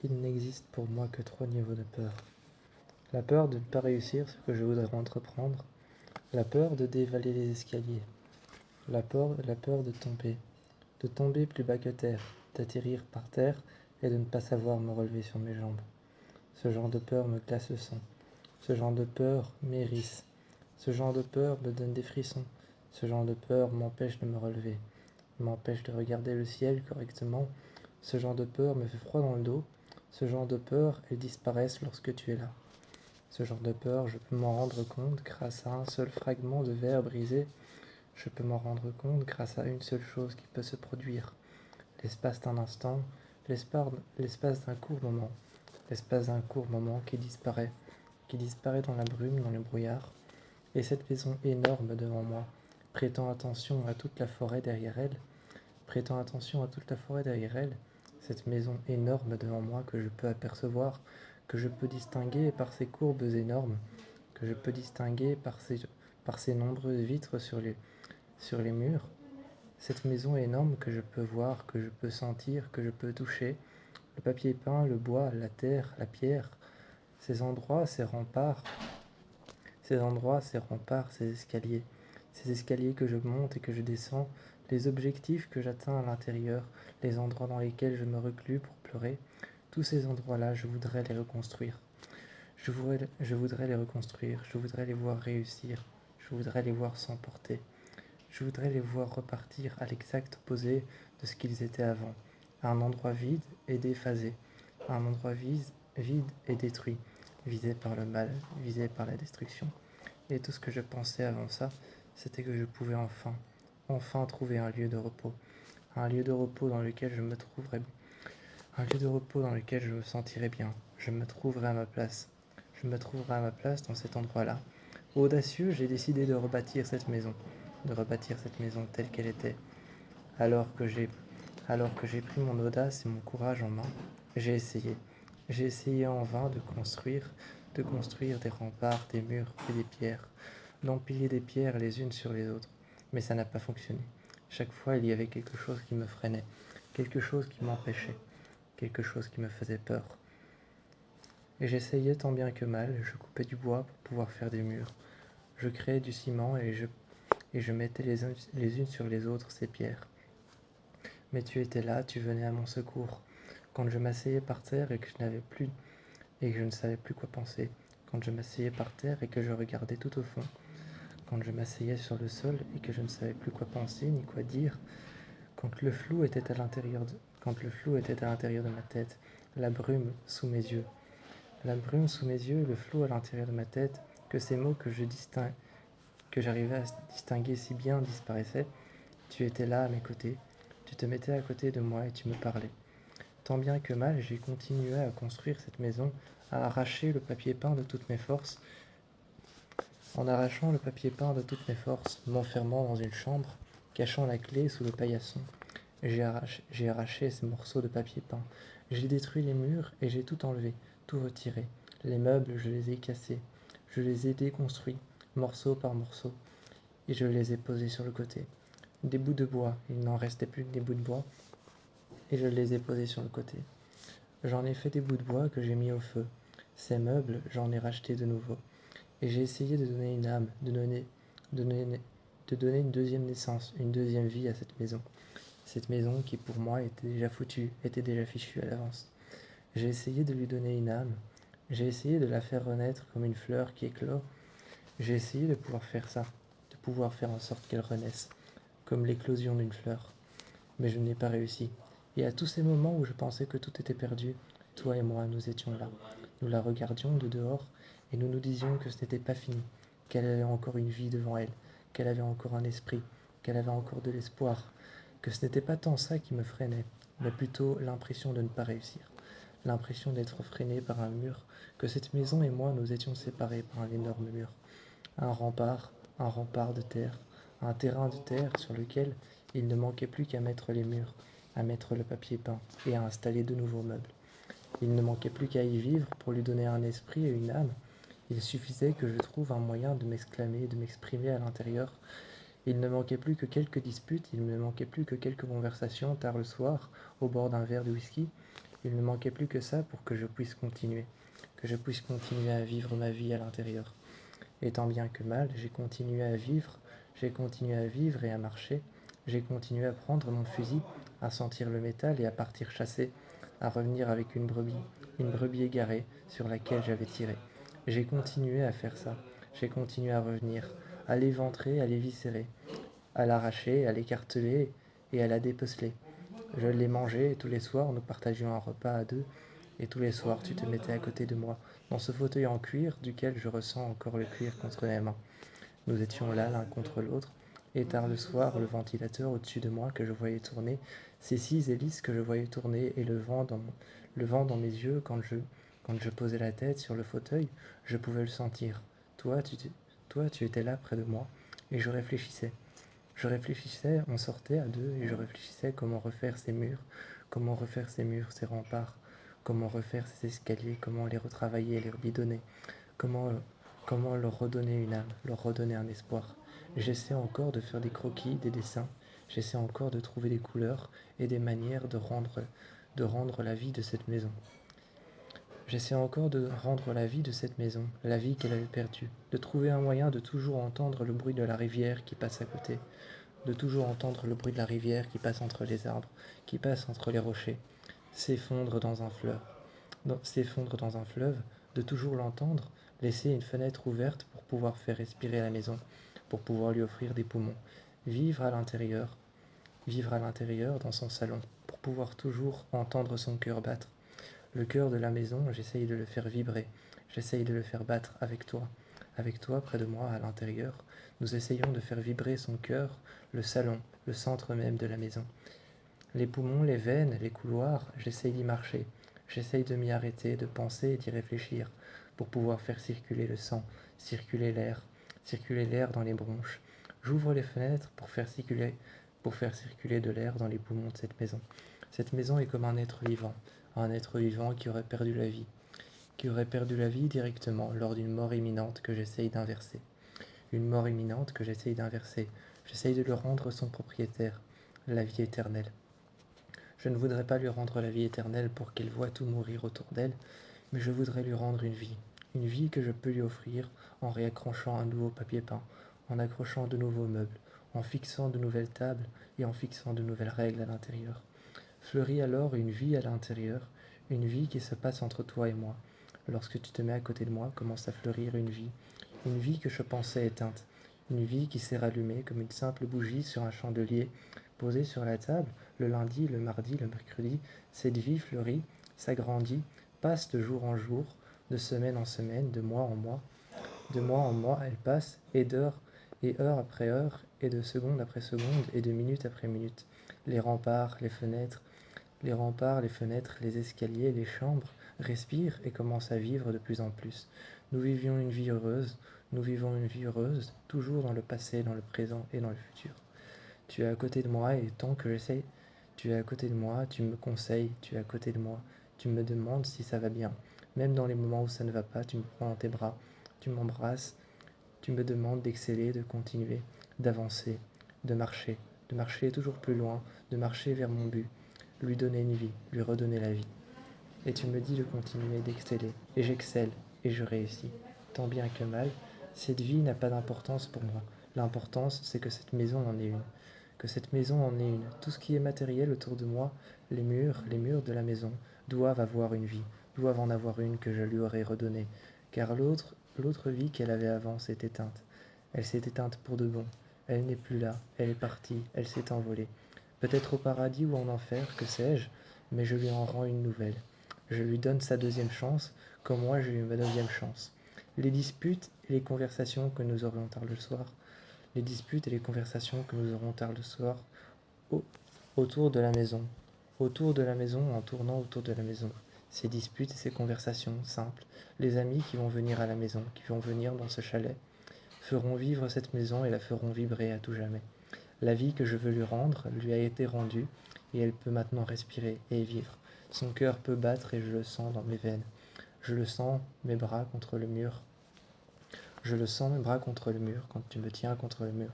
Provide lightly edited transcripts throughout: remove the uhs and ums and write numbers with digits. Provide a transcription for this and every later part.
Il n'existe pour moi que 3 niveaux de peur. La peur de ne pas réussir ce que je voudrais entreprendre, la peur de dévaler les escaliers, la peur de tomber plus bas que terre, d'atterrir par terre et de ne pas savoir me relever sur mes jambes. Ce genre de peur me glace le sang, ce genre de peur m'hérisse, ce genre de peur me donne des frissons, ce genre de peur m'empêche de me relever, m'empêche de regarder le ciel correctement, ce genre de peur me fait froid dans le dos, ce genre de peur, elles disparaissent lorsque tu es là. Ce genre de peur, je peux m'en rendre compte grâce à un seul fragment de verre brisé. Je peux m'en rendre compte grâce à une seule chose qui peut se produire. L'espace d'un instant, l'espace d'un court moment. L'espace d'un court moment qui disparaît dans la brume, dans le brouillard. Et cette maison énorme devant moi, prêtant attention à toute la forêt derrière elle, cette maison énorme devant moi que je peux apercevoir, que je peux distinguer par ses courbes énormes, que je peux distinguer par ses nombreuses vitres sur les murs, cette maison énorme que je peux voir, que je peux sentir, que je peux toucher, le papier peint, le bois, la terre, la pierre, ces endroits, ces remparts, ces escaliers que je monte et que je descends, les objectifs que j'atteins à l'intérieur, les endroits dans lesquels je me reclus pour pleurer, tous ces endroits-là, je voudrais les reconstruire. Je voudrais les reconstruire, je voudrais les voir réussir, je voudrais les voir s'emporter. Je voudrais les voir repartir à l'exact opposé de ce qu'ils étaient avant, à un endroit vide et déphasé, à un endroit vide et détruit, visé par le mal, visé par la destruction. Et tout ce que je pensais avant ça, c'était que je pouvais enfin trouver un lieu de repos dans lequel je me trouverais, un lieu de repos dans lequel je me sentirais bien, je me trouverais à ma place dans cet endroit-là. Audacieux, j'ai décidé de rebâtir cette maison telle qu'elle était. Alors que j'ai pris mon audace et mon courage en main, j'ai essayé. J'ai essayé en vain de construire des remparts, des murs et des pierres, d'empiler des pierres les unes sur les autres. Mais ça n'a pas fonctionné. Chaque fois, il y avait quelque chose qui me freinait, quelque chose qui m'empêchait, quelque chose qui me faisait peur. Et j'essayais tant bien que mal, je coupais du bois pour pouvoir faire des murs. Je créais du ciment et je mettais les unes sur les autres ces pierres. Mais tu étais là, tu venais à mon secours. Quand je m'asseyais par terre et que je ne savais plus quoi penser, quand je m'asseyais par terre et que je regardais tout au fond, quand je m'asseyais sur le sol et que je ne savais plus quoi penser ni quoi dire, quand le flou était à l'intérieur de ma tête, la brume sous mes yeux, le flou à l'intérieur de ma tête, que ces mots que j'arrivais à distinguer si bien disparaissaient, tu étais là à mes côtés, tu te mettais à côté de moi et tu me parlais. Tant bien que mal, j'ai continué à construire cette maison, à arracher le papier peint de toutes mes forces, en arrachant le papier peint de toutes mes forces, m'enfermant dans une chambre, cachant la clé sous le paillasson. J'ai arraché ces morceaux de papier peint. J'ai détruit les murs et j'ai tout enlevé, tout retiré. Les meubles, je les ai cassés. Je les ai déconstruits, morceau par morceau, et je les ai posés sur le côté. Des bouts de bois, il n'en restait plus que des bouts de bois, et je les ai posés sur le côté. J'en ai fait des bouts de bois que j'ai mis au feu. Ces meubles, j'en ai racheté de nouveaux. Et j'ai essayé de donner une âme, de donner une deuxième naissance, une deuxième vie à cette maison. Cette maison qui pour moi était déjà foutue, était déjà fichue à l'avance. J'ai essayé de lui donner une âme, j'ai essayé de la faire renaître comme une fleur qui éclore. J'ai essayé de pouvoir faire ça, de pouvoir faire en sorte qu'elle renaisse, comme l'éclosion d'une fleur. Mais je n'ai pas réussi. Et à tous ces moments où je pensais que tout était perdu, toi et moi, nous étions là. Nous la regardions de dehors et nous nous disions que ce n'était pas fini, qu'elle avait encore une vie devant elle, qu'elle avait encore un esprit, qu'elle avait encore de l'espoir, que ce n'était pas tant ça qui me freinait, mais plutôt l'impression de ne pas réussir, l'impression d'être freiné par un mur, que cette maison et moi nous étions séparés par un énorme mur, un rempart de terre, un terrain de terre sur lequel il ne manquait plus qu'à mettre les murs, à mettre le papier peint et à installer de nouveaux meubles. Il ne manquait plus qu'à y vivre pour lui donner un esprit et une âme. Il suffisait que je trouve un moyen de m'exclamer, de m'exprimer à l'intérieur. Il ne manquait plus que quelques disputes, il ne manquait plus que quelques conversations tard le soir, au bord d'un verre de whisky, Il ne manquait plus que ça pour que je puisse continuer à vivre ma vie à l'intérieur. Et tant bien que mal, j'ai continué à vivre et à marcher, j'ai continué à prendre mon fusil, à sentir le métal et à partir chasser, à revenir avec une brebis égarée sur laquelle j'avais tiré. J'ai continué à faire ça, j'ai continué à revenir, à l'éventrer, à l'éviscérer, à l'arracher, à l'écarteler et à la dépeceler. Je l'ai mangé et tous les soirs nous partagions un repas à deux et tous les soirs tu te mettais à côté de moi, dans ce fauteuil en cuir duquel je ressens encore le cuir contre mes mains. Nous étions là l'un contre l'autre, et tard le soir, le ventilateur au-dessus de moi que je voyais tourner, ces six hélices que je voyais tourner et le vent dans mes yeux quand je posais la tête sur le fauteuil, je pouvais le sentir. Toi, tu étais là près de moi, et je réfléchissais. On sortait à deux, et je réfléchissais comment refaire ces murs, ces remparts, comment refaire ces escaliers, comment les retravailler, les bidonner, comment, comment leur redonner une âme, leur redonner un espoir. J'essaie encore de faire des croquis, des dessins, j'essaie encore de trouver des couleurs et des manières de rendre la vie de cette maison. J'essaie encore de rendre la vie de cette maison, la vie qu'elle avait perdue, de trouver un moyen de toujours entendre le bruit de la rivière qui passe à côté, de toujours entendre le bruit de la rivière qui passe entre les arbres, qui passe entre les rochers, s'effondre dans un fleuve, de toujours l'entendre, laisser une fenêtre ouverte pour pouvoir faire respirer la maison, pour pouvoir lui offrir des poumons, vivre à l'intérieur, vivre à l'intérieur dans son salon, pour pouvoir toujours entendre son cœur battre. Le cœur de la maison, j'essaye de le faire vibrer, j'essaye de le faire battre avec toi près de moi à l'intérieur. Nous essayons de faire vibrer son cœur, le salon, le centre même de la maison. Les poumons, les veines, les couloirs, j'essaye d'y marcher. J'essaye de m'y arrêter, de penser et d'y réfléchir pour pouvoir faire circuler le sang, circuler l'air dans les bronches. J'ouvre les fenêtres pour faire circuler de l'air dans les poumons de cette maison. Cette maison est comme un être vivant qui aurait perdu la vie directement lors d'une mort imminente que j'essaye d'inverser. Une mort imminente que j'essaye d'inverser. J'essaye de le rendre son propriétaire, la vie éternelle. Je ne voudrais pas lui rendre la vie éternelle pour qu'elle voie tout mourir autour d'elle, mais je voudrais lui rendre une vie que je peux lui offrir en réaccrochant un nouveau papier peint, en accrochant de nouveaux meubles, en fixant de nouvelles tables et en fixant de nouvelles règles à l'intérieur. Fleurit alors une vie à l'intérieur, une vie qui se passe entre toi et moi. Lorsque tu te mets à côté de moi, commence à fleurir une vie que je pensais éteinte, une vie qui s'est rallumée comme une simple bougie sur un chandelier posé sur la table, le lundi, le mardi, le mercredi. Cette vie fleurit, s'agrandit, passe de jour en jour, de semaine en semaine, de mois en mois. De mois en mois, elle passe, et heure après heure, et de seconde après seconde, et de minute après minute. Les remparts, les fenêtres, les escaliers, les chambres respirent et commencent à vivre de plus en plus. Nous vivons une vie heureuse, toujours dans le passé, dans le présent et dans le futur. Tu es à côté de moi et tant que j'essaie, tu es à côté de moi, tu me conseilles, tu es à côté de moi, tu me demandes si ça va bien. Même dans les moments où ça ne va pas, tu me prends dans tes bras, tu m'embrasses, tu me demandes d'exceller, de continuer, d'avancer, de marcher toujours plus loin, de marcher vers mon but, lui donner une vie, lui redonner la vie. Et tu me dis de continuer d'exceller, et j'excelle, et je réussis. Tant bien que mal, cette vie n'a pas d'importance pour moi. L'importance, c'est que cette maison en est une. Que cette maison en est une. Tout ce qui est matériel autour de moi, les murs de la maison, doivent avoir une vie, doivent en avoir une que je lui aurais redonnée. Car l'autre vie qu'elle avait avant s'est éteinte. Elle s'est éteinte pour de bon. Elle n'est plus là, elle est partie, elle s'est envolée. Peut-être au paradis ou en enfer, que sais-je, mais je lui en rends une nouvelle. Je lui donne sa deuxième chance, comme moi j'ai eu ma deuxième chance. Les disputes et les conversations que nous aurions tard le soir, les disputes et les conversations que nous aurons tard le soir, au- autour de la maison, en tournant autour de la maison. Ces disputes et ces conversations simples, les amis qui vont venir à la maison, qui vont venir dans ce chalet, feront vivre cette maison et la feront vibrer à tout jamais. La vie que je veux lui rendre lui a été rendue, et elle peut maintenant respirer et vivre. Son cœur peut battre et je le sens dans mes veines. Je le sens, mes bras contre le mur. Je le sens, mes bras contre le mur, quand tu me tiens contre le mur.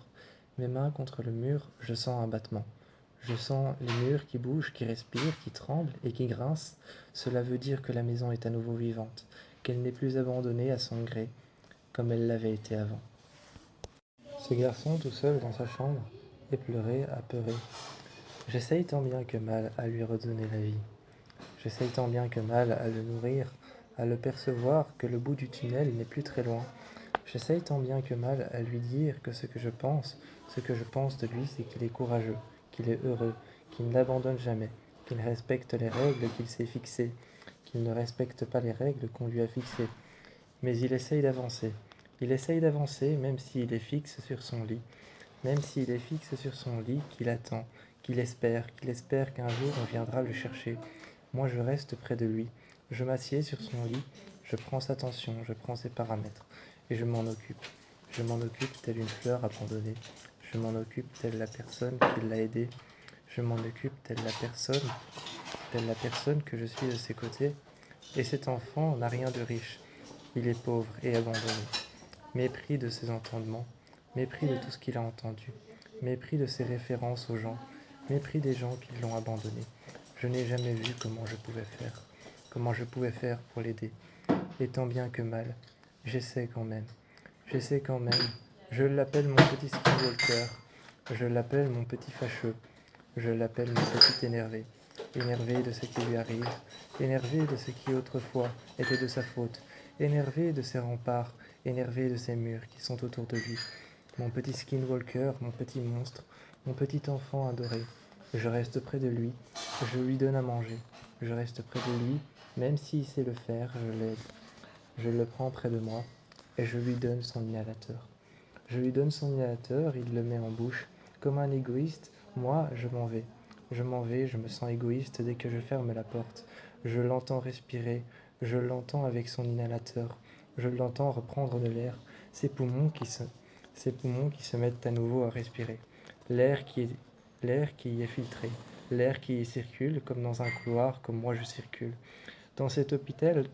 Mes mains contre le mur, je sens un battement. Je sens les murs qui bougent, qui respirent, qui tremblent et qui grincent. Cela veut dire que la maison est à nouveau vivante, qu'elle n'est plus abandonnée à son gré, comme elle l'avait été avant. Ce garçon, tout seul dans sa chambre, éploré, apeuré. J'essaye tant bien que mal à lui redonner la vie. J'essaye tant bien que mal à le nourrir, à le percevoir que le bout du tunnel n'est plus très loin. J'essaye tant bien que mal à lui dire que ce que je pense de lui, c'est qu'il est courageux, qu'il est heureux, qu'il n'abandonne jamais, qu'il respecte les règles qu'il s'est fixées, qu'il ne respecte pas les règles qu'on lui a fixées. Mais il essaye d'avancer. Il essaye d'avancer même s'il est fixe sur son lit, même s'il est fixe sur son lit, qu'il attend, qu'il espère qu'un jour on viendra le chercher. Moi je reste près de lui, je m'assieds sur son lit, je prends sa tension, je prends ses paramètres, et je m'en occupe. Je m'en occupe telle une fleur abandonnée, je m'en occupe telle la personne qui l'a aidée, je m'en occupe telle la personne que je suis de ses côtés. Et cet enfant n'a rien de riche, il est pauvre et abandonné. Mépris de ses entendements, mépris de tout ce qu'il a entendu, mépris de ses références aux gens, mépris des gens qui l'ont abandonné. Je n'ai jamais vu comment je pouvais faire pour l'aider. Et tant bien que mal, j'essaie quand même, j'essaie quand même. Je l'appelle mon petit skinwalker, je l'appelle mon petit fâcheux, je l'appelle mon petit énervé, énervé de ce qui lui arrive, énervé de ce qui autrefois était de sa faute, énervé de ses remparts, énervé de ces murs qui sont autour de lui. Mon petit skinwalker, mon petit monstre, mon petit enfant adoré. Je reste près de lui, je lui donne à manger. Je reste près de lui, même s'il sait le faire, je l'aide. Je le prends près de moi et je lui donne son inhalateur. Je lui donne son inhalateur, il le met en bouche. Comme un égoïste, moi, je m'en vais. Je m'en vais, je me sens égoïste dès que je ferme la porte. Je l'entends respirer, je l'entends avec son inhalateur. Je l'entends reprendre de l'air, ses poumons qui se, ses poumons qui se mettent à nouveau à respirer. L'air qui est, l'air qui y est filtré, l'air qui y circule comme dans un couloir, comme moi je circule. Dans cet hôpital,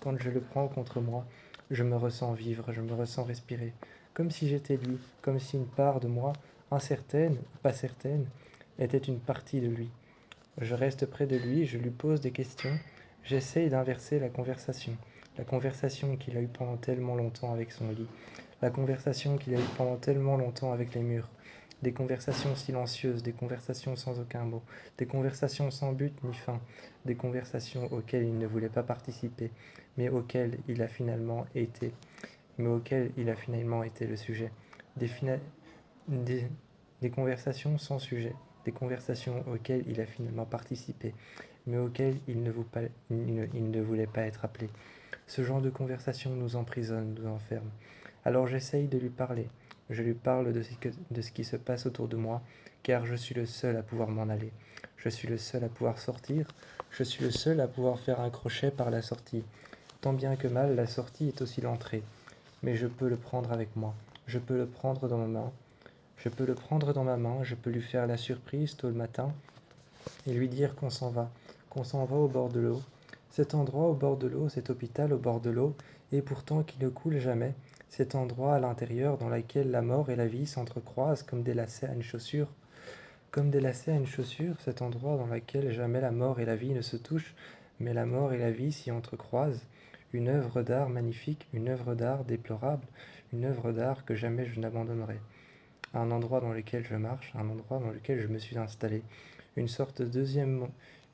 quand je le prends contre moi, je me ressens vivre, je me ressens respirer, comme si j'étais lui, comme si une part de moi, incertaine ou pas certaine, était une partie de lui. Je reste près de lui, je lui pose des questions, j'essaye d'inverser la conversation qu'il a eue pendant tellement longtemps avec son lit, la conversation qu'il a eue pendant tellement longtemps avec les murs, des conversations silencieuses, des conversations sans aucun mot, des conversations sans but ni fin, des conversations auxquelles il ne voulait pas participer, mais auxquelles il a finalement été, le sujet, des, fina- des, des conversations sans sujet, des conversations auxquelles il a finalement participé, mais auxquelles il ne voulait pas être appelé. Ce genre de conversation nous emprisonne, nous enferme. Alors j'essaye de lui parler. Je lui parle de ce qui se passe autour de moi, car je suis le seul à pouvoir m'en aller. Je suis le seul à pouvoir sortir. Je suis le seul à pouvoir faire un crochet par la sortie. Tant bien que mal, la sortie est aussi l'entrée. Mais je peux le prendre avec moi. Je peux le prendre dans ma main. Je peux le prendre dans ma main. Je peux lui faire la surprise tôt le matin et lui dire qu'on s'en va au bord de l'eau. Cet endroit au bord de l'eau, cet hôpital au bord de l'eau, et pourtant qui ne coule jamais, cet endroit à l'intérieur dans lequel la mort et la vie s'entrecroisent comme des lacets à une chaussure, cet endroit dans lequel jamais la mort et la vie ne se touchent, mais la mort et la vie s'y entrecroisent, une œuvre d'art magnifique, une œuvre d'art déplorable, une œuvre d'art que jamais je n'abandonnerai. Un endroit dans lequel je marche, un endroit dans lequel je me suis installé, une sorte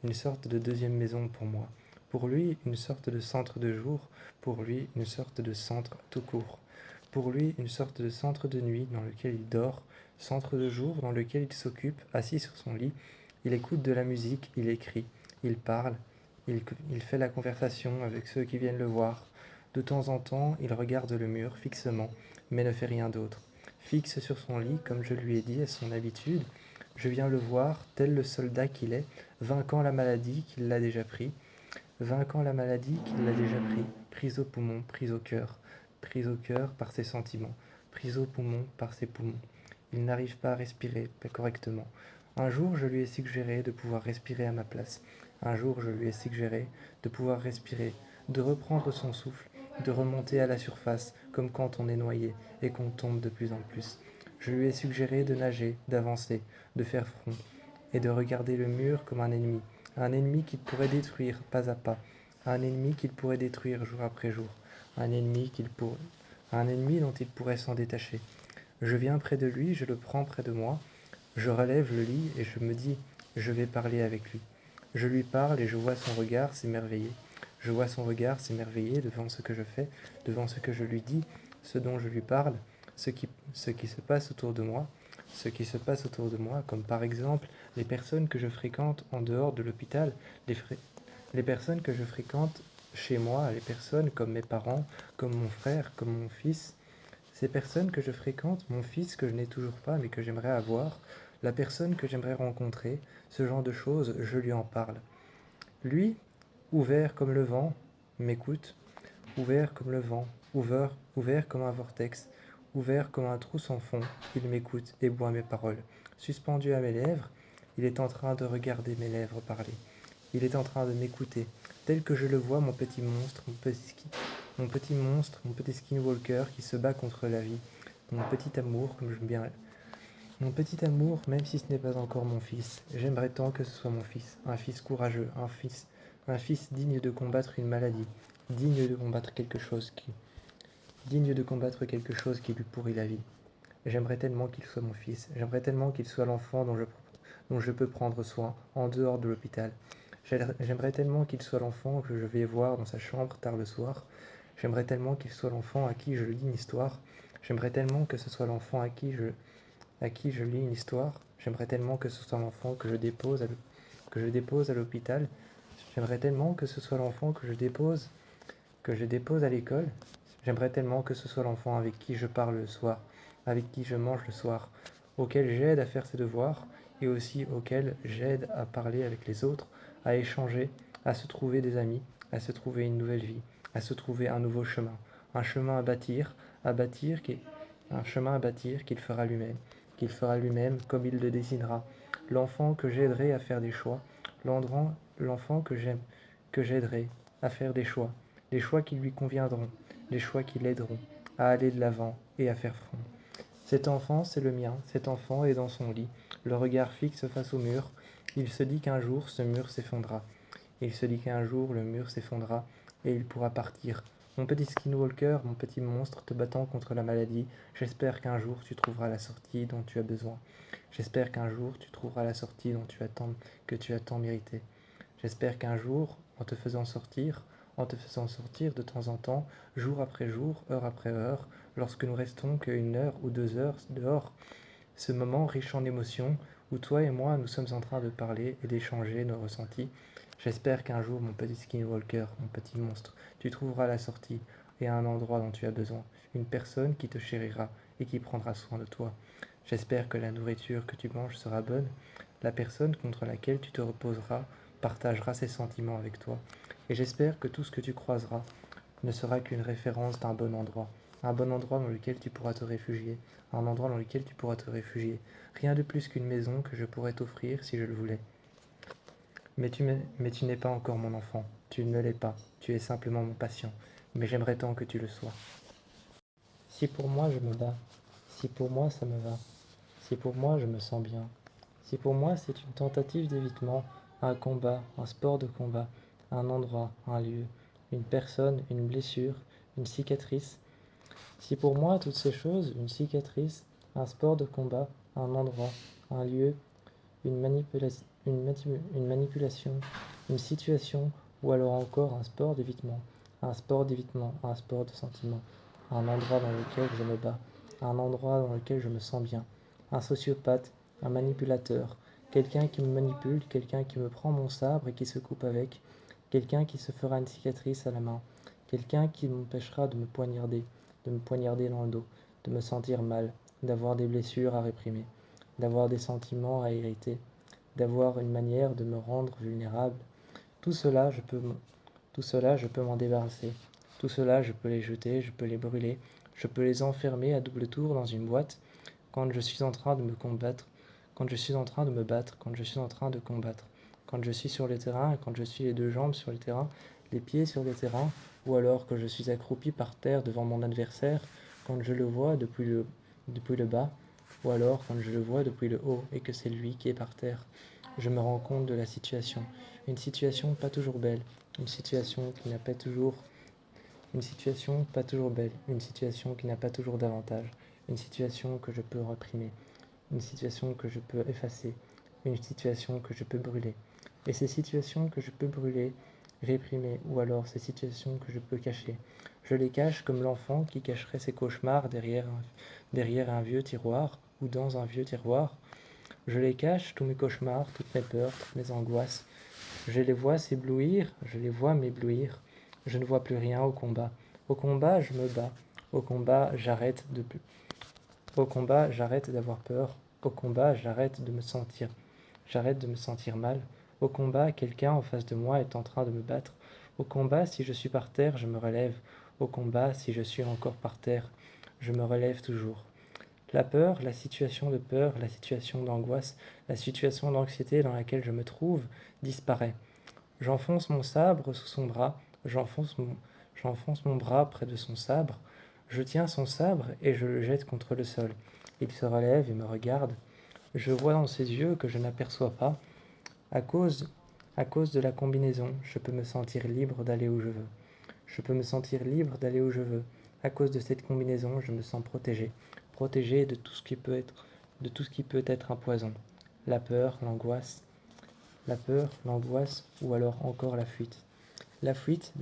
une sorte de deuxième maison pour moi. Pour lui, une sorte de centre de jour, pour lui, une sorte de centre tout court. Pour lui, une sorte de centre de nuit dans lequel il dort, centre de jour dans lequel il s'occupe, assis sur son lit, il écoute de la musique, il écrit, il parle, il fait la conversation avec ceux qui viennent le voir. De temps en temps, il regarde le mur fixement, mais ne fait rien d'autre. Fixe sur son lit, comme je lui ai dit à son habitude, je viens le voir, tel le soldat qu'il est, vainquant la maladie qu'il l'a déjà pris, prise au poumon, prise au cœur par ses sentiments, prise au poumon par ses poumons. Il n'arrive pas à respirer correctement. Un jour, je lui ai suggéré de pouvoir respirer à ma place. Un jour, je lui ai suggéré de pouvoir respirer, de reprendre son souffle, de remonter à la surface, comme quand on est noyé et qu'on tombe de plus en plus. Je lui ai suggéré de nager, d'avancer, de faire front, et de regarder le mur comme un ennemi qu'il pourrait détruire pas à pas, un ennemi qu'il pourrait détruire jour après jour, un ennemi un ennemi dont il pourrait s'en détacher. Je viens près de lui, je le prends près de moi, je relève le lit et je me dis, je vais parler avec lui. Je lui parle et je vois son regard s'émerveiller. Je vois son regard s'émerveiller devant ce que je fais, devant ce que je lui dis, ce dont je lui parle, ce qui se passe autour de moi, ce qui se passe autour de moi, comme par exemple les personnes que je fréquente en dehors de l'hôpital, les personnes que je fréquente chez moi, les personnes comme mes parents, comme mon frère, comme mon fils, ces personnes que je fréquente, mon fils que je n'ai toujours pas mais que j'aimerais avoir, la personne que j'aimerais rencontrer, ce genre de choses, je lui en parle. Lui, ouvert comme le vent, m'écoute, ouvert comme le vent, ouvert comme un vortex, ouvert comme un trou sans fond, il m'écoute et boit mes paroles. Suspendu à mes lèvres, il est en train de regarder mes lèvres parler. Il est en train de m'écouter, tel que je le vois, mon petit monstre, mon petit skinwalker qui se bat contre la vie, mon petit amour, comme j'aime bien. Mon petit amour, même si ce n'est pas encore mon fils, j'aimerais tant que ce soit mon fils, un fils courageux, un fils digne de combattre une maladie, digne de combattre quelque chose qui lui pourrit la vie. J'aimerais tellement qu'il soit mon fils, j'aimerais tellement qu'il soit l'enfant dont je peux prendre soin, en dehors de l'hôpital. J'aimerais tellement qu'il soit l'enfant que je vais voir dans sa chambre tard le soir. J'aimerais tellement qu'il soit l'enfant à qui je lis une histoire. J'aimerais tellement que ce soit l'enfant à qui je lis une histoire. J'aimerais tellement que ce soit l'enfant que je dépose à l'hôpital. J'aimerais tellement que ce soit l'enfant que je dépose à l'école. J'aimerais tellement que ce soit l'enfant avec qui je parle le soir, avec qui je mange le soir, auquel j'aide à faire ses devoirs et aussi auquel j'aide à parler avec les autres, à échanger, à se trouver des amis, à se trouver une nouvelle vie, à se trouver un nouveau chemin, un chemin à bâtir qui, un chemin à bâtir qu'il fera lui-même comme il le dessinera. L'enfant que j'aiderai à faire des choix, l'enfant que j'aiderai à faire des choix qui lui conviendront, des choix qui l'aideront à aller de l'avant et à faire front. Cet enfant, c'est le mien, cet enfant est dans son lit, le regard fixe face au mur. Il se dit qu'un jour ce mur s'effondra. Il se dit qu'un jour le mur s'effondra et il pourra partir. Mon petit skinwalker, mon petit monstre te battant contre la maladie, j'espère qu'un jour tu trouveras la sortie dont tu as besoin. J'espère qu'un jour tu trouveras la sortie que tu as tant mérité. J'espère qu'un jour, en te faisant sortir de temps en temps, jour après jour, heure après heure, lorsque nous restons qu'une heure ou 2 heures dehors, ce moment riche en émotions où toi et moi nous sommes en train de parler et d'échanger nos ressentis, j'espère qu'un jour, mon petit skinwalker, mon petit monstre, tu trouveras la sortie et un endroit dont tu as besoin, une personne qui te chérira et qui prendra soin de toi. J'espère que la nourriture que tu manges sera bonne, la personne contre laquelle tu te reposeras partagera ses sentiments avec toi, et j'espère que tout ce que tu croiseras ne sera qu'une référence d'un bon endroit, un bon endroit dans lequel tu pourras te réfugier, un endroit dans lequel tu pourras te réfugier, rien de plus qu'une maison que je pourrais t'offrir si je le voulais. Mais tu n'es pas encore mon enfant, tu ne l'es pas, tu es simplement mon patient, mais j'aimerais tant que tu le sois. Si pour moi je me bats, si pour moi ça me va, si pour moi je me sens bien, si pour moi c'est une tentative d'évitement, un combat, un sport de combat, un endroit, un lieu, une personne, une blessure, une cicatrice, si pour moi toutes ces choses, une cicatrice, un sport de combat, un endroit, un lieu, une manipulation, une situation, ou alors encore un sport d'évitement, un sport de sentiment, un endroit dans lequel je me bats, un endroit dans lequel je me sens bien, un sociopathe, un manipulateur, quelqu'un qui me manipule, quelqu'un qui me prend mon sabre et qui se coupe avec, quelqu'un qui se fera une cicatrice à la main, quelqu'un qui m'empêchera de me poignarder dans le dos, de me sentir mal, d'avoir des blessures à réprimer, d'avoir des sentiments à hériter, d'avoir une manière de me rendre vulnérable. Tout cela, tout cela, je peux m'en débarrasser. Tout cela, je peux les jeter, je peux les brûler, je peux les enfermer à double tour dans une boîte quand je suis en train de me combattre, quand je suis en train de me battre, quand je suis en train de combattre, quand je suis sur le terrain et quand je suis les deux jambes sur le terrain, les pieds sur le terrain, ou alors que je suis accroupi par terre devant mon adversaire, quand je le vois depuis le bas, ou alors quand je le vois depuis le haut et que c'est lui qui est par terre, je me rends compte de la situation. Une situation pas toujours belle, une situation qui n'a pas toujours... Une situation pas toujours belle, une situation qui n'a pas toujours d'avantage, une situation que je peux réprimer, une situation que je peux effacer, une situation que je peux brûler. Et ces situations que je peux brûler, réprimer, ou alors ces situations que je peux cacher, je les cache comme l'enfant qui cacherait ses cauchemars derrière un vieux tiroir ou dans un vieux tiroir. Je les cache, tous mes cauchemars, toutes mes peurs, toutes mes angoisses. Je les vois s'éblouir, je les vois m'éblouir. Je ne vois plus rien au combat. Au combat, je me bats. Au combat, Au combat, j'arrête d'avoir peur. Au combat, j'arrête de me sentir mal. Au combat, quelqu'un en face de moi est en train de me battre. Au combat, si je suis par terre, je me relève. Au combat, si je suis encore par terre, je me relève toujours. La peur, la situation de peur, la situation d'angoisse, la situation d'anxiété dans laquelle je me trouve disparaît. J'enfonce mon sabre sous son bras, j'enfonce mon bras près de son sabre, je tiens son sabre et je le jette contre le sol. Il se relève et me regarde. Je vois dans ses yeux que je n'aperçois pas. À cause, à cause de la combinaison, je peux me sentir libre d'aller où je veux. Je peux me sentir libre d'aller où je veux. À cause de cette combinaison, je me sens protégé. Protégé de tout ce qui peut être un poison. La peur, l'angoisse ou alors encore la fuite. La fuite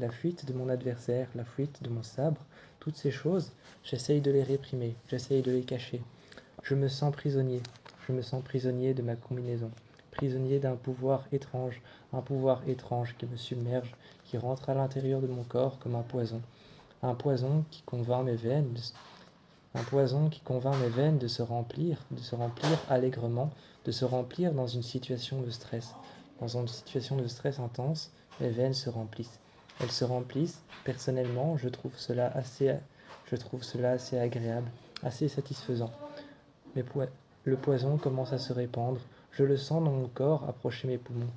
de mon adversaire, la fuite de mon sabre, toutes ces choses, j'essaye de les réprimer, j'essaye de les cacher. Je me sens prisonnier de ma combinaison, prisonnier d'un pouvoir étrange, un pouvoir étrange qui me submerge, qui rentre à l'intérieur de mon corps comme un poison qui convainc mes veines, un poison qui convainc mes veines de se remplir allègrement, de se remplir dans une situation de stress. Dans une situation de stress intense, mes veines se remplissent. Elles se remplissent, personnellement, je trouve cela assez agréable, assez satisfaisant. Mais le poison commence à se répandre, je le sens dans mon corps approcher mes poumons.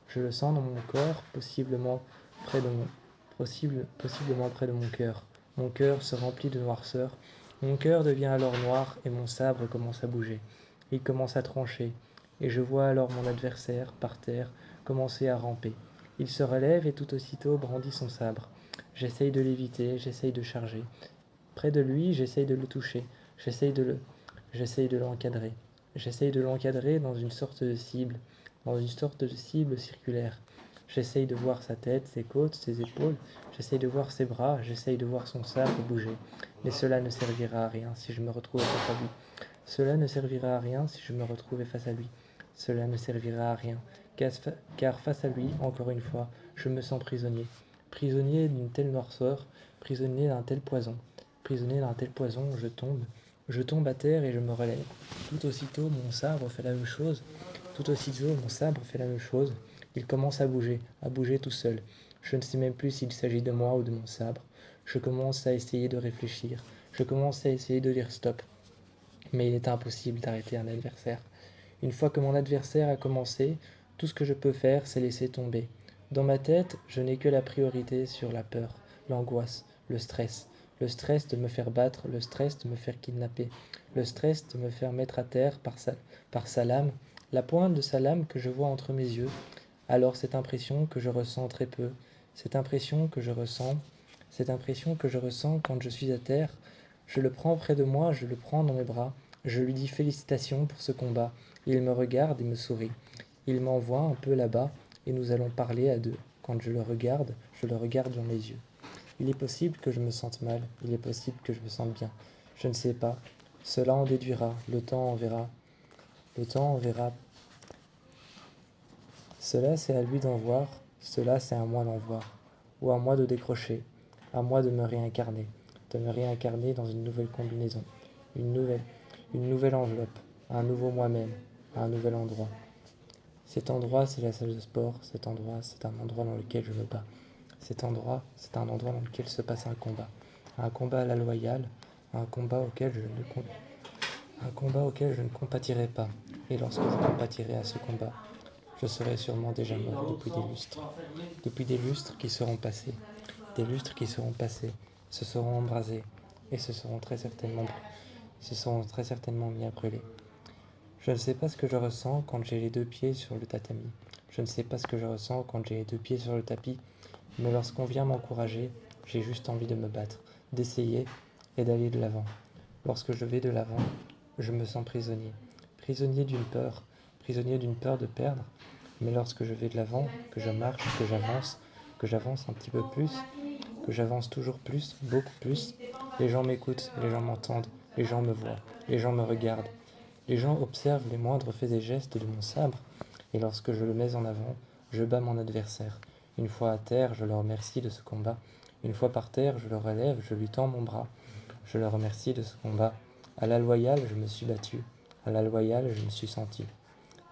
Je le sens dans mon corps, possiblement près de mon cœur. Mon cœur se remplit de noirceur. Mon cœur devient alors noir et mon sabre commence à bouger. Il commence à trancher. Et je vois alors mon adversaire, par terre, commencer à ramper. Il se relève et tout aussitôt brandit son sabre. J'essaye de l'éviter, j'essaye de charger. Près de lui, j'essaye de le toucher. J'essaye de le... J'essaye de l'encadrer. J'essaye de l'encadrer dans une sorte de cible circulaire. J'essaye de voir sa tête, ses côtes, ses épaules, j'essaye de voir ses bras, j'essaye de voir son sabre bouger. Mais cela ne servira à rien si je me retrouvais face à lui. Cela ne servira à rien si je me retrouvais face à lui. Cela ne servira à rien, car face à lui, encore une fois, je me sens prisonnier. Prisonnier d'une telle noirceur, prisonnier d'un tel poison. Prisonnier d'un tel poison, je tombe. Je tombe à terre et je me relève. Tout aussitôt, mon sabre fait la même chose. Tout aussitôt, mon sabre fait la même chose. Il commence à bouger tout seul. Je ne sais même plus s'il s'agit de moi ou de mon sabre. Je commence à essayer de réfléchir. Je commence à essayer de dire stop. Mais il est impossible d'arrêter un adversaire. Une fois que mon adversaire a commencé, tout ce que je peux faire, c'est laisser tomber. Dans ma tête, je n'ai que la priorité sur la peur, l'angoisse, le stress. Le stress de me faire battre, le stress de me faire kidnapper, le stress de me faire mettre à terre par sa lame, la pointe de sa lame que je vois entre mes yeux. Alors cette impression que je ressens très peu, cette impression que je ressens quand je suis à terre, je le prends près de moi, je le prends dans mes bras, je lui dis félicitations pour ce combat. Il me regarde et me sourit. Il m'envoie un peu là-bas et nous allons parler à deux. Quand je le regarde dans les yeux. Il est possible que je me sente mal, il est possible que je me sente bien. Je ne sais pas. Cela en déduira, le temps en verra. Le temps en verra. Cela c'est à lui d'en voir, cela c'est à moi d'en voir. Ou à moi de décrocher, à moi de me réincarner dans une nouvelle combinaison, une nouvelle enveloppe, un nouveau moi-même, un nouvel endroit. Cet endroit, c'est la salle de sport, cet endroit, c'est un endroit dans lequel je me bats. Cet endroit, c'est un endroit dans lequel se passe un combat à la loyale, un combat auquel je ne compatirai pas. Et lorsque je compatirai à ce combat, je serai sûrement déjà mort depuis des lustres qui seront passés, se seront embrasés et se seront très certainement mis à brûler. Je ne sais pas ce que je ressens quand j'ai les deux pieds sur le tatami. Je ne sais pas ce que je ressens quand j'ai les deux pieds sur le tapis, mais lorsqu'on vient m'encourager, j'ai juste envie de me battre, d'essayer et d'aller de l'avant. Lorsque je vais de l'avant, je me sens prisonnier. Prisonnier d'une peur de perdre, mais lorsque je vais de l'avant, que je marche, que j'avance un petit peu plus, que j'avance toujours plus, beaucoup plus, les gens m'écoutent, les gens m'entendent, les gens me voient, les gens me regardent. Les gens observent les moindres faits et gestes de mon sabre, et lorsque je le mets en avant, je bats mon adversaire. Une fois à terre, je le remercie de ce combat. Une fois par terre, je le relève, je lui tends mon bras. Je le remercie de ce combat. À la loyale, je me suis battu. À la loyale, je me suis senti.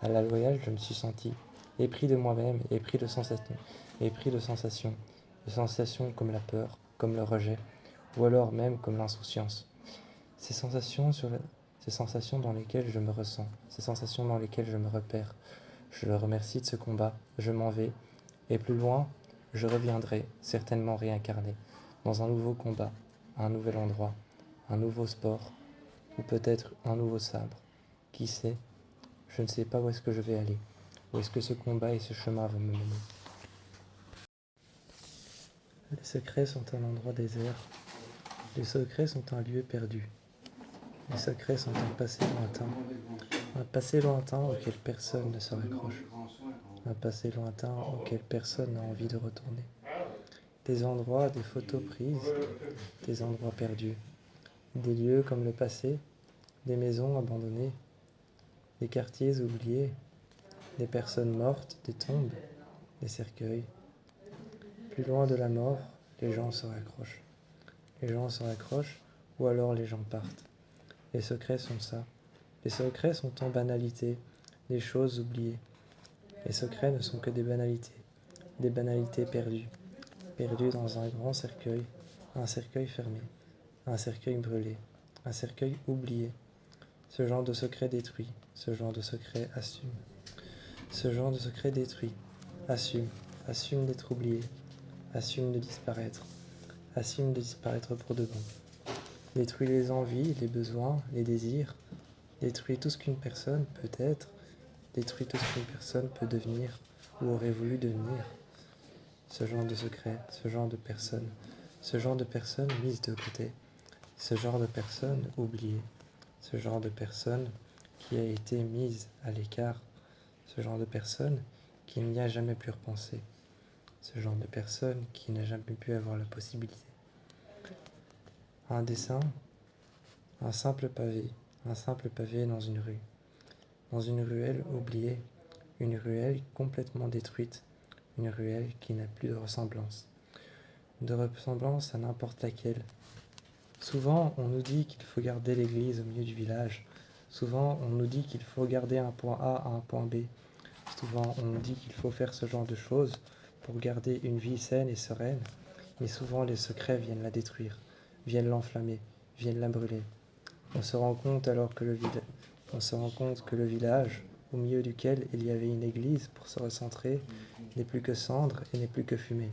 À la loyale, je me suis senti. Épris de moi-même, épris de sensations comme la peur, comme le rejet, ou alors même comme l'insouciance. Ces sensations, ces sensations dans lesquelles je me ressens, ces sensations dans lesquelles je me repère. Je le remercie de ce combat, je m'en vais, et plus loin, je reviendrai, certainement réincarné, dans un nouveau combat, un nouvel endroit, un nouveau sport, ou peut-être un nouveau sabre. Qui sait? Je ne sais pas où est-ce que je vais aller, où est-ce que ce combat et ce chemin vont me mener. Les secrets sont un endroit désert, les secrets sont un lieu perdu, les secrets sont un passé lointain auquel personne ne se raccroche, un passé lointain auquel personne n'a envie de retourner. Des endroits, des photos prises, des endroits perdus, des lieux comme le passé, des maisons abandonnées, des quartiers oubliés, des personnes mortes, des tombes, des cercueils. Plus loin de la mort, les gens se raccrochent. Les gens se raccrochent ou alors les gens partent. Les secrets sont ça. Les secrets sont en banalité, des choses oubliées. Les secrets ne sont que des banalités perdues, perdues dans un grand cercueil, un cercueil fermé, un cercueil brûlé, un cercueil oublié. Ce genre de secret détruit, ce genre de secret assume. Ce genre de secret détruit, assume d'être oublié, assume de disparaître pour de bon. Détruit les envies, les besoins, les désirs, détruit tout ce qu'une personne peut être, détruit tout ce qu'une personne peut devenir ou aurait voulu devenir. Ce genre de secret, ce genre de personne mise de côté, ce genre de personne oubliée, ce genre de personne qui a été mise à l'écart, ce genre de personne qui n'y a jamais pu repenser, ce genre de personne qui n'a jamais pu avoir la possibilité. Un dessin, un simple pavé dans une ruelle oubliée, une ruelle complètement détruite, une ruelle qui n'a plus de ressemblance à n'importe laquelle. Souvent, on nous dit qu'il faut garder l'église au milieu du village. Souvent, on nous dit qu'il faut garder un point A à un point B. Souvent, on nous dit qu'il faut faire ce genre de choses pour garder une vie saine et sereine. Mais souvent, les secrets viennent la détruire, viennent l'enflammer, viennent la brûler. On se rend compte que le village, au milieu duquel il y avait une église pour se recentrer, n'est plus que cendre et n'est plus que fumée.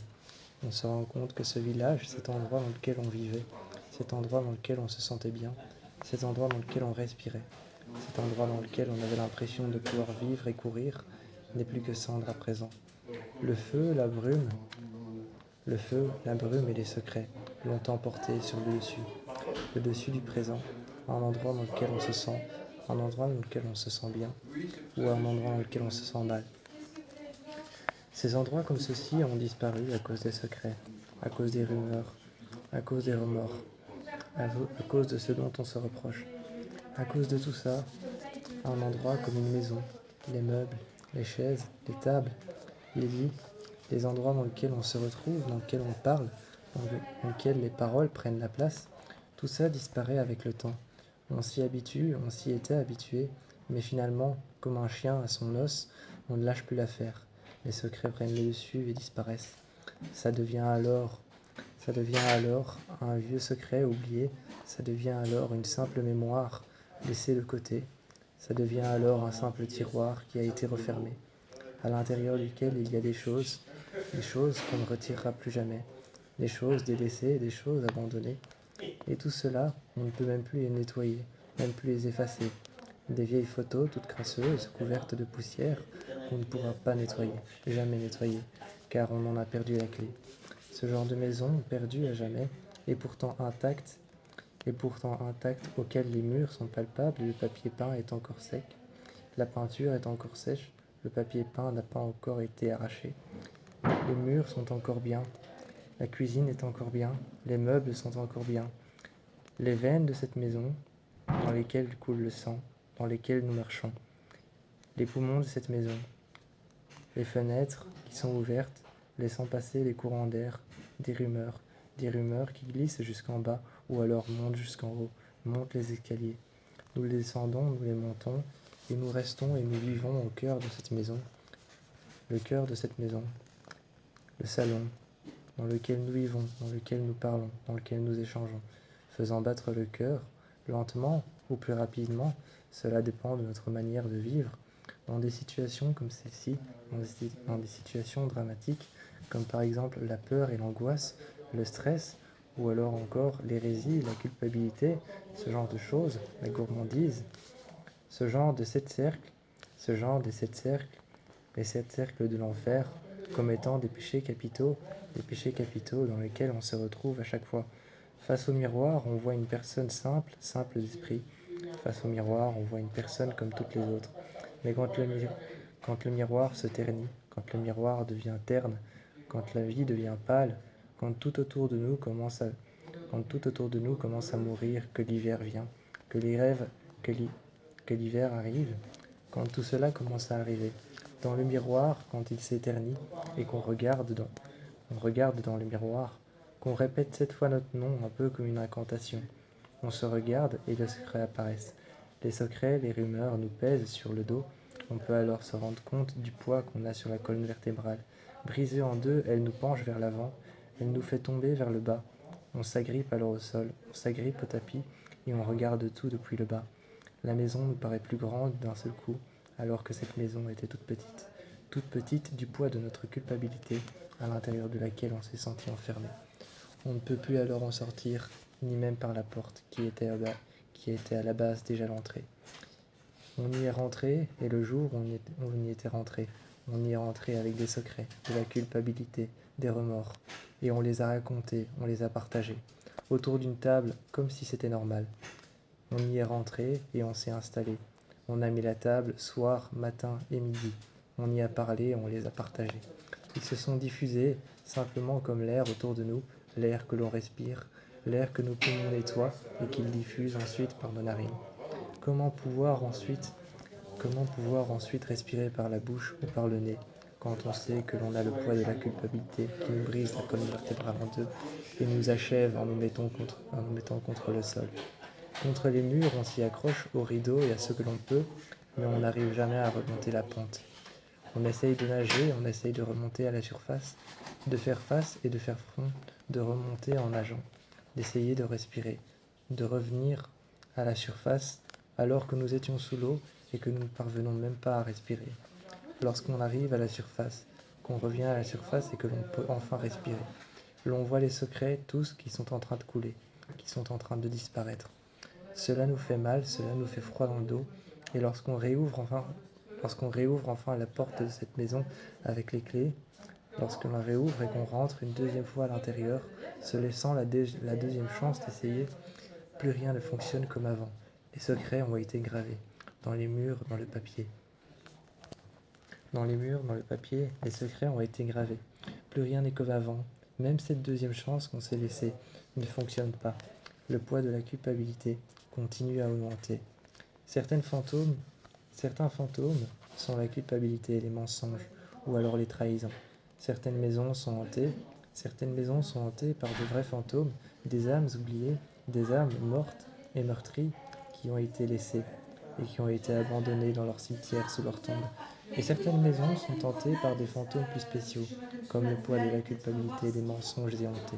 On se rend compte que ce village, cet endroit dans lequel on vivait, cet endroit dans lequel on se sentait bien, cet endroit dans lequel on respirait, cet endroit dans lequel on avait l'impression de pouvoir vivre et courir, n'est plus que cendre à présent. Le feu, la brume et les secrets l'ont emporté sur le dessus du présent, un endroit dans lequel on se sent, un endroit dans lequel on se sent bien, ou un endroit dans lequel on se sent mal. Ces endroits comme ceux-ci ont disparu à cause des secrets, à cause des rumeurs, à cause des remords, à cause de ce dont on se reproche. À cause de tout ça, un endroit comme une maison, les meubles, les chaises, les tables, les lits, les endroits dans lesquels on se retrouve, dans lesquels on parle, dans lesquels les paroles prennent la place, tout ça disparaît avec le temps. On s'y habitue, on s'y était habitué, mais finalement, comme un chien à son os, on ne lâche plus l'affaire. Les secrets prennent le dessus et disparaissent. Ça devient alors un vieux secret oublié, ça devient alors une simple mémoire laissée de côté, ça devient alors un simple tiroir qui a été refermé, à l'intérieur duquel il y a des choses qu'on ne retirera plus jamais, des choses délaissées, des choses abandonnées. Et tout cela, on ne peut même plus les nettoyer, même plus les effacer. Des vieilles photos toutes crasseuses, couvertes de poussière, qu'on ne pourra pas nettoyer, jamais nettoyer, car on en a perdu la clé. Ce genre de maison, perdue à jamais, et pourtant intacte, auquel les murs sont palpables et le papier peint est encore sec. La peinture est encore sèche, le papier peint n'a pas encore été arraché. Les murs sont encore bien, la cuisine est encore bien, les meubles sont encore bien. Les veines de cette maison, dans lesquelles coule le sang, dans lesquelles nous marchons. Les poumons de cette maison, les fenêtres qui sont ouvertes, laissant passer les courants d'air, des rumeurs qui glissent jusqu'en bas ou alors montent jusqu'en haut, montent les escaliers. Nous les descendons, nous les montons, et nous restons et nous vivons au cœur de cette maison. Le cœur de cette maison, le salon, dans lequel nous vivons, dans lequel nous parlons, dans lequel nous échangeons, faisant battre le cœur, lentement ou plus rapidement, cela dépend de notre manière de vivre. Dans des situations comme celle-ci, dans des situations dramatiques, comme par exemple la peur et l'angoisse, le stress, ou alors encore l'hérésie, la culpabilité, ce genre de choses, la gourmandise, ce genre de sept cercles, les sept cercles de l'enfer, comme étant des péchés capitaux dans lesquels on se retrouve à chaque fois. Face au miroir, on voit une personne simple, simple d'esprit. Face au miroir, on voit une personne comme toutes les autres. Mais quand le miroir se ternit, quand le miroir devient terne, quand la vie devient pâle, quand tout autour de nous commence à, quand tout autour de nous commence à mourir, que l'hiver vient, que les rêves, que l'hiver arrive, quand tout cela commence à arriver, dans le miroir, quand il s'éternit et on regarde dans le miroir, qu'on répète cette fois notre nom un peu comme une incantation. On se regarde et les secrets apparaissent. Les secrets, les rumeurs nous pèsent sur le dos. On peut alors se rendre compte du poids qu'on a sur la colonne vertébrale. Brisée en deux, elle nous penche vers l'avant, elle nous fait tomber vers le bas. On s'agrippe alors au sol, on s'agrippe au tapis et on regarde tout depuis le bas. La maison nous paraît plus grande d'un seul coup, alors que cette maison était toute petite du poids de notre culpabilité, à l'intérieur de laquelle on s'est senti enfermé. On ne peut plus alors en sortir, ni même par la porte qui était à la base déjà l'entrée. On y est rentré, et le jour où on y était rentré, on y est rentré avec des secrets, de la culpabilité, des remords, et on les a racontés, on les a partagés, autour d'une table, comme si c'était normal. On y est rentré et on s'est installé. On a mis la table soir, matin et midi. On y a parlé et on les a partagés. Ils se sont diffusés simplement comme l'air autour de nous, l'air que l'on respire, l'air que nos poumons nettoient et qu'ils diffusent ensuite par nos narines. Comment pouvoir ensuite respirer par la bouche ou par le nez quand on sait que l'on a le poids de la culpabilité qui nous brise la colonne vertébrale en deux et nous achève en nous mettant contre le sol. Contre les murs, on s'y accroche aux rideaux et à ce que l'on peut, mais on n'arrive jamais à remonter la pente. On essaye de nager, on essaye de remonter à la surface, de faire face et de faire front, de remonter en nageant, d'essayer de respirer, de revenir à la surface alors que nous étions sous l'eau et que nous ne parvenons même pas à respirer. Lorsqu'on arrive à la surface, qu'on revient à la surface et que l'on peut enfin respirer, l'on voit les secrets tous qui sont en train de couler, qui sont en train de disparaître. Cela nous fait mal, cela nous fait froid dans le dos, et lorsqu'on réouvre enfin la porte de cette maison avec les clés, lorsqu'on la réouvre et qu'on rentre une deuxième fois à l'intérieur, se laissant la deuxième chance d'essayer, plus rien ne fonctionne comme avant. Les secrets ont été gravés, dans les murs, dans le papier. Dans les murs, dans le papier, les secrets ont été gravés. Plus rien n'est comme avant. Même cette deuxième chance qu'on s'est laissée ne fonctionne pas. Le poids de la culpabilité continue à augmenter. Certains fantômes sont la culpabilité, les mensonges, ou alors les trahisons. Certaines maisons sont hantées par de vrais fantômes, des âmes oubliées, des âmes mortes et meurtries qui ont été laissées et qui ont été abandonnées dans leur cimetière sous leur tombe. Et certaines maisons sont hantées par des fantômes plus spéciaux, comme le poids de la culpabilité, des mensonges et hantés.